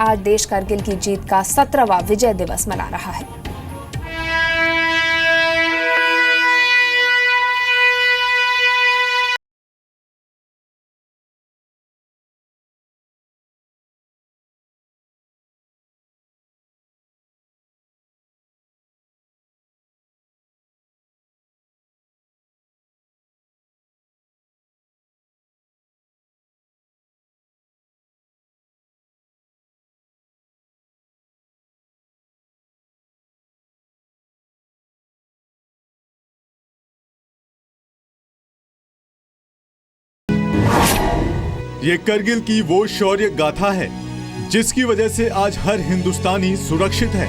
आज देश करगिल की जीत का 17वां विजय दिवस मना रहा है। ये करगिल की वो शौर्य गाथा है जिसकी वजह से आज हर हिंदुस्तानी सुरक्षित है।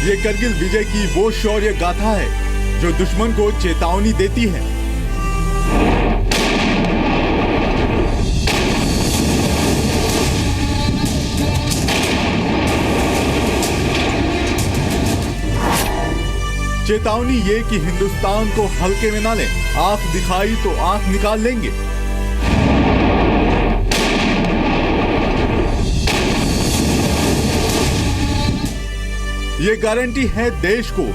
ये करगिल विजय की वो शौर्य गाथा है जो दुश्मन को चेतावनी देती है। चेतावनी ये कि हिंदुस्तान को हल्के में ना लें, आंख दिखाई तो आंख निकाल लेंगे। ये गारंटी है देश को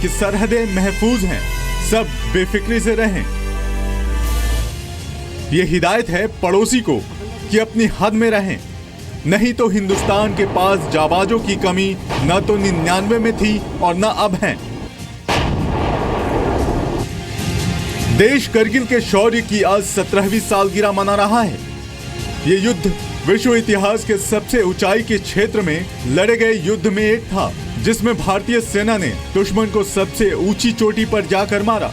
कि सरहदें महफूज हैं, सब बेफिक्री से रहें। ये हिदायत है पड़ोसी को कि अपनी हद में रहें, नहीं तो हिंदुस्तान के पास जाबाजों की कमी न तो 99 में थी और न अब है। देश करगिल के शौर्य की आज 17वीं सालगिरह मना रहा है। ये युद्ध विश्व इतिहास के सबसे ऊंचाई के क्षेत्र में लड़े गए युद्ध में एक था, जिसमें भारतीय सेना ने दुश्मन को सबसे ऊंची चोटी पर जाकर मारा।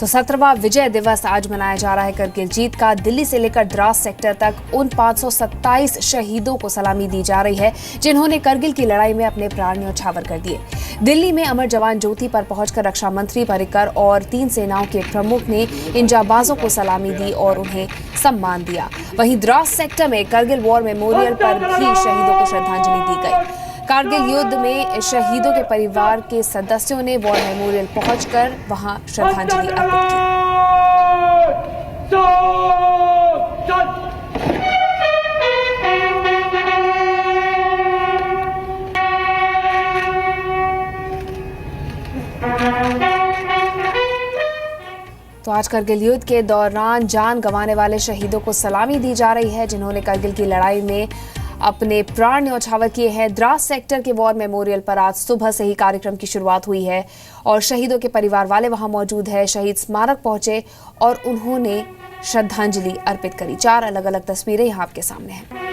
तो 17वां विजय दिवस आज मनाया जा रहा है करगिल जीत का। दिल्ली से लेकर द्रास सेक्टर तक उन 527 शहीदों को सलामी दी जा रही है जिन्होंने करगिल की लड़ाई में अपने प्राण न्यौछावर कर दिए। दिल्ली में अमर जवान ज्योति पर पहुंचकर रक्षा मंत्री पर्रिकर और 3 सेनाओं के प्रमुख ने इन जाबाजों को सलामी दी और उन्हें सम्मान दिया। वहीं द्रास सेक्टर में करगिल वॉर मेमोरियल पर भी शहीदों को श्रद्धांजलि दी गई। कारगिल युद्ध में शहीदों के परिवार के सदस्यों ने वॉर मेमोरियल पहुंचकर वहां श्रद्धांजलि अर्पित की। तो आज करगिल युद्ध के दौरान जान गंवाने वाले शहीदों को सलामी दी जा रही है जिन्होंने करगिल की लड़ाई में अपने प्राण न्यौछावर किए हैं। द्रास सेक्टर के वॉर मेमोरियल पर आज सुबह से ही कार्यक्रम की शुरुआत हुई है और शहीदों के परिवार वाले वहां मौजूद हैं। शहीद स्मारक पहुंचे और उन्होंने श्रद्धांजलि अर्पित करी। 4 अलग अलग तस्वीरें यहां आपके सामने हैं।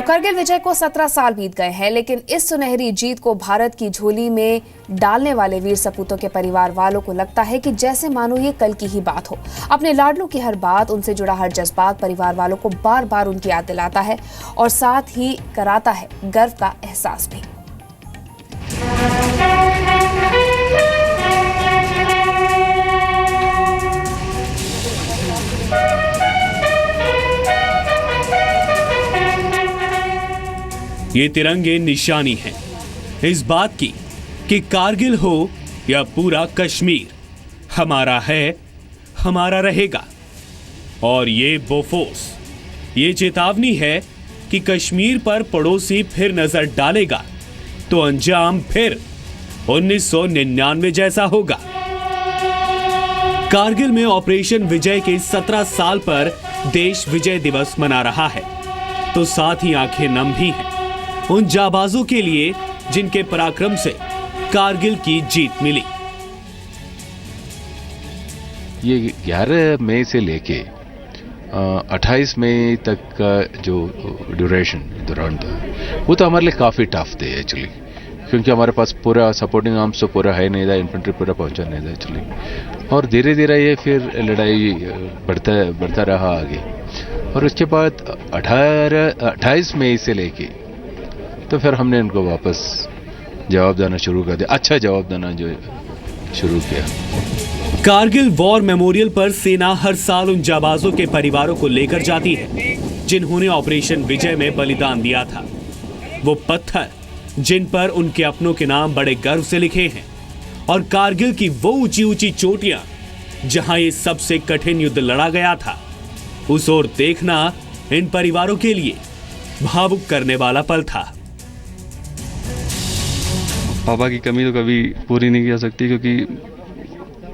करगिल विजय को 17 साल बीत गए हैं, लेकिन इस सुनहरी जीत को भारत की झोली में डालने वाले वीर सपूतों के परिवार वालों को लगता है कि जैसे मानो ये कल की ही बात हो। अपने लाडलों की हर बात, उनसे जुड़ा हर जज्बात परिवार वालों को बार बार उनकी याद दिलाता है और साथ ही कराता है गर्व का एहसास भी। ये तिरंगे निशानी है इस बात की कि कारगिल हो या पूरा कश्मीर, हमारा है, हमारा रहेगा। और ये बोफोर्स, ये चेतावनी है कि कश्मीर पर पड़ोसी फिर नजर डालेगा तो अंजाम फिर 1999 जैसा होगा। कारगिल में ऑपरेशन विजय के 17 साल पर देश विजय दिवस मना रहा है, तो साथ ही आंखें नम भी हैं उन जाबाजों के लिए जिनके पराक्रम से कारगिल की जीत मिली। ये 11 मई से लेके 28 मई तक का जो ड्यूरेशन दौरान था वो तो हमारे लिए काफ़ी टफ थे एक्चुअली, क्योंकि हमारे पास पूरा सपोर्टिंग आर्म्स तो पूरा है नहीं था, इन्फेंट्री पूरा पहुंचा नहीं था एक्चुअली। और धीरे धीरे ये फिर लड़ाई बढ़ता रहा आगे, और उसके बाद 28 मई से लेके तो फिर हमने इनको वापस जवाब देना शुरू कर दिया, अच्छा जवाब देना जो शुरू किया। कारगिल वॉर मेमोरियल पर सेना हर साल उन जाबाजों के परिवारों को लेकर जाती है जिन्होंने ऑपरेशन विजय में बलिदान दिया था। वो पत्थर जिन पर उनके अपनों के नाम बड़े गर्व से लिखे हैं, और कारगिल की वो ऊंची ऊंची चोटियां जहां ये सबसे कठिन युद्ध लड़ा गया था, उस ओर देखना इन परिवारों के लिए भावुक करने वाला पल था। पापा की कमी तो कभी पूरी नहीं कर सकती, क्योंकि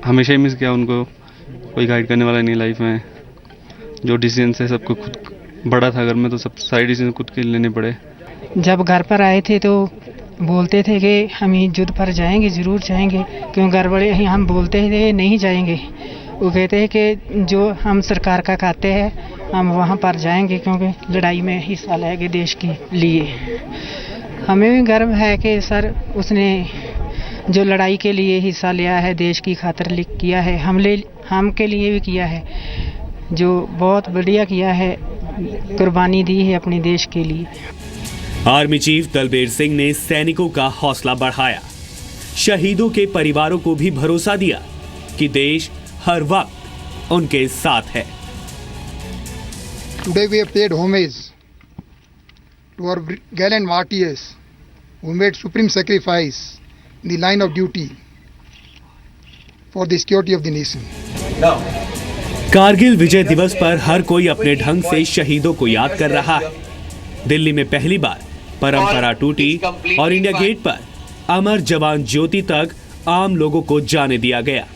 हमेशा ही मिस किया उनको, कोई गाइड करने वाला नहीं लाइफ में। जो डिसीजन है सबको खुद, बड़ा था घर में तो सब सारे डिसीजन खुद के लेने पड़े। जब घर पर आए थे तो बोलते थे कि हम युद्ध पर जाएंगे, ज़रूर जाएंगे, क्यों घर बड़े हम बोलते थे नहीं जाएंगे। वो कहते हैं कि जो हम सरकार का खाते हैं हम वहाँ पर जाएंगे, क्योंकि लड़ाई में हिस्सा लेंगे देश के लिए। हमें भी गर्व है कि सर उसने जो लड़ाई के लिए हिस्सा लिया है, देश की खातिर किया है, हम के लिए भी किया है, जो बहुत बढ़िया किया है, कुर्बानी दी है अपने देश के लिए। आर्मी चीफ दलबीर सिंह ने सैनिकों का हौसला बढ़ाया, शहीदों के परिवारों को भी भरोसा दिया कि देश हर वक्त उनके साथ है। Today we have paid homage to our gallant martyrs who made supreme sacrifice in the line of duty for the security of the nation. Kargil विजय दिवस पर हर कोई अपने ढंग से शहीदों को याद कर रहा है। दिल्ली में पहली बार परंपरा टूटी और इंडिया गेट पर अमर जवान ज्योति तक आम लोगों को जाने दिया गया।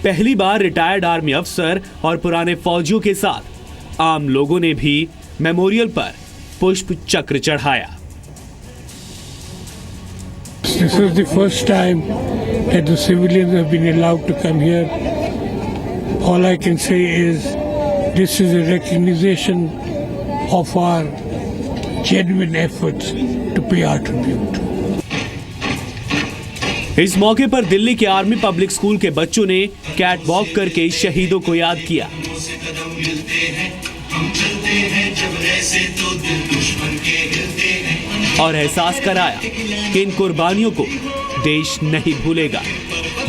पहली बार रिटायर्ड आर्मी अफसर और पुराने फौजियों के साथ आम लोगों ने भी मेमोरियल पर पुष्प चक्र चढ़ाया। This is the first time that the civilians have been allowed to come here. All I can say is this is a recognition of our genuine efforts to pay our tribute. इस मौके पर दिल्ली के army public school के बच्चों ने cat walk करके शहीदों को याद किया और एहसास कराया कि इन कुर्बानियों को देश नहीं भूलेगा,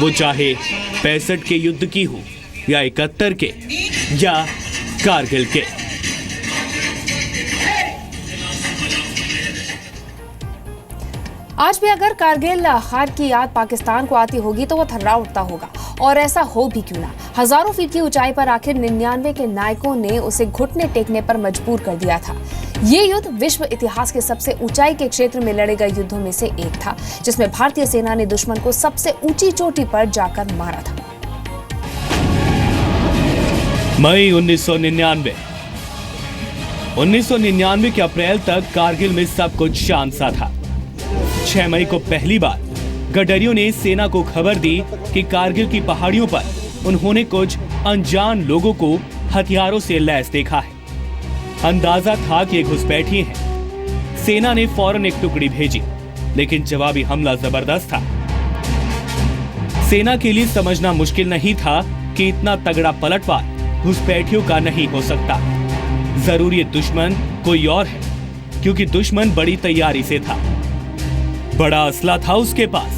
वो चाहे 65 के युद्ध की हो या 71 के या कारगिल के। आज भी अगर कारगिल हार की याद पाकिस्तान को आती होगी तो वो थर्रा उठता होगा, और ऐसा हो भी क्यों ना। हजारों फीट की ऊंचाई पर आखिर 99 के नायकों ने उसे घुटने टेकने पर मजबूर कर दिया था। ये युद्ध विश्व इतिहास के सबसे ऊंचाई के क्षेत्र में लड़े गए युद्धों में से एक था, जिसमें भारतीय सेना ने दुश्मन को सबसे ऊंची चोटी पर जाकर मारा था। मई 1999 के अप्रैल तक कारगिल में सब कुछ शांत सा था। 6 मई को पहली बार गडरियों ने सेना को खबर दी कि कारगिल की पहाड़ियों पर उन्होंने कुछ अनजान लोगों को हथियारों से लैस देखा है। अंदाजा था कि ये घुसपैठिए हैं। सेना ने फौरन एक टुकड़ी भेजी, लेकिन जवाबी हमला जबरदस्त था। सेना के लिए समझना मुश्किल नहीं था कि इतना तगड़ा पलटवार घुसपैठियों का नहीं हो सकता। जरूर ये दुश्मन कोई और है, क्योंकि दुश्मन बड़ी तैयारी से था, बड़ा असला था उसके पास।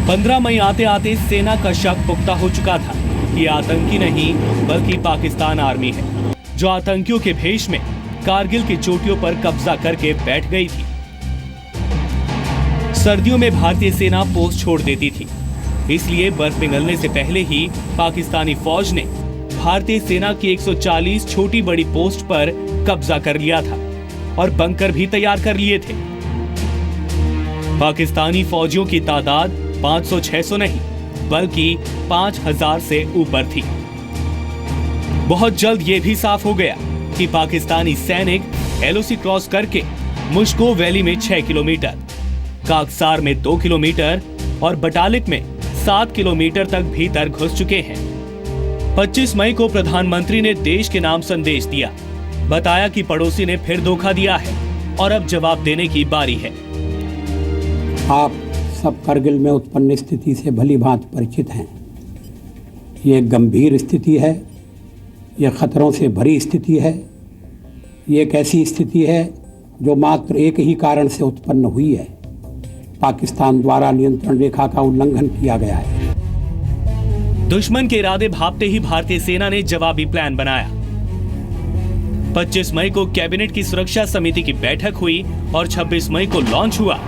15 मई आते आते सेना का शक पुख्ता हो चुका था कि आतंकी नहीं बल्कि पाकिस्तान आर्मी है, जो आतंकियों के भेष में कारगिल की चोटियों पर कब्जा करके बैठ गई थी। सर्दियों में भारतीय सेना पोस्ट छोड़ देती थी, इसलिए बर्फ पिघलने से पहले ही पाकिस्तानी फौज ने भारतीय सेना की 140 छोटी बड़ी पोस्ट पर कब्जा कर लिया था और बंकर भी तैयार कर लिए थे। पाकिस्तानी फौजियों की तादाद 500-600 नहीं बल्कि 5000 से ऊपर थी। बहुत जल्द यह भी साफ हो गया कि पाकिस्तानी सैनिक एलओसी क्रॉस करके मुश्को वैली में 6 किलोमीटर, काकसार में 2 किलोमीटर और बटालिक में 7 किलोमीटर तक भीतर घुस चुके हैं। 25 मई को प्रधानमंत्री ने देश के नाम संदेश दिया, बताया कि पड़ोसी ने फिर धोखा दिया है और अब जवाब देने की बारी है। आप सब करगिल में उत्पन्न स्थिति से भली भांति परिचित हैं। ये गंभीर स्थिति है, ये खतरों से भरी स्थिति है। ये एक ऐसी स्थिति है जो मात्र एक ही कारण से उत्पन्न हुई है, पाकिस्तान द्वारा नियंत्रण रेखा का उल्लंघन किया गया है। दुश्मन के इरादे भांपते ही भारतीय सेना ने जवाबी प्लान बनाया। 25 मई को कैबिनेट की सुरक्षा समिति की बैठक हुई और 26 मई को लॉन्च हुआ